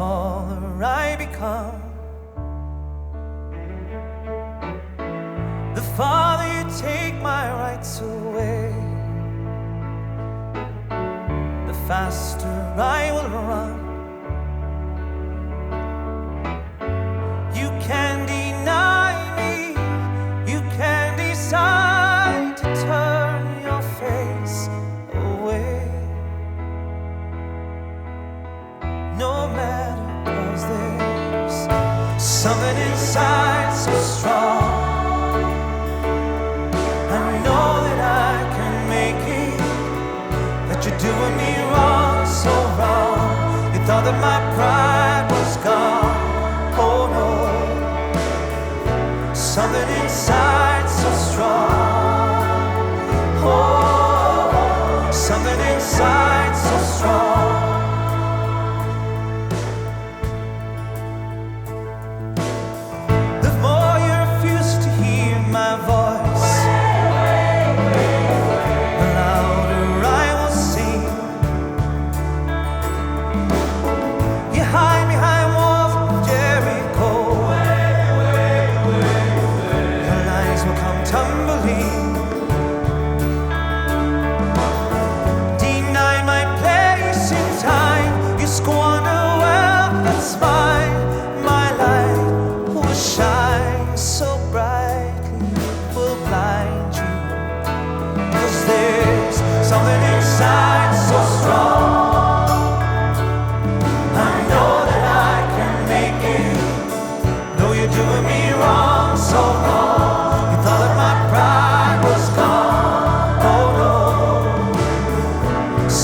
taller I become, the farther you take my rights away, the faster I will run. You can deny me, you can decide to turn your face away. No matter, 'cause there's something inside so strong. I know that I can make it, that you're doing me wrong, so wrong. You thought that my pride was gone. Oh no, something inside so strong. Oh, something inside so strong. The more you refuse to hear my voice, the louder I will sing. You hide behind walls of Jericho, your lies will come tumbling. Deny my place in time, you squander wealth that's mine. My light will shine so brightly, it will blind you. 'Cause there's something inside so strong. I know that I can make it. No, you're doing me wrong, so wrong. You thought that my pride was gone. Oh no,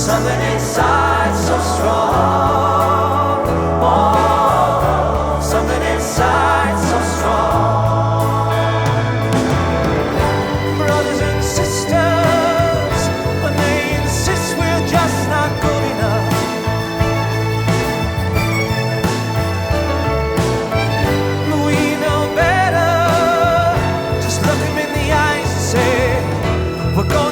something inside so strong. Oh, something inside so strong. Brothers and sisters, when they insist we're just not good enough, we know better. Just look them in the eyes and say, we're going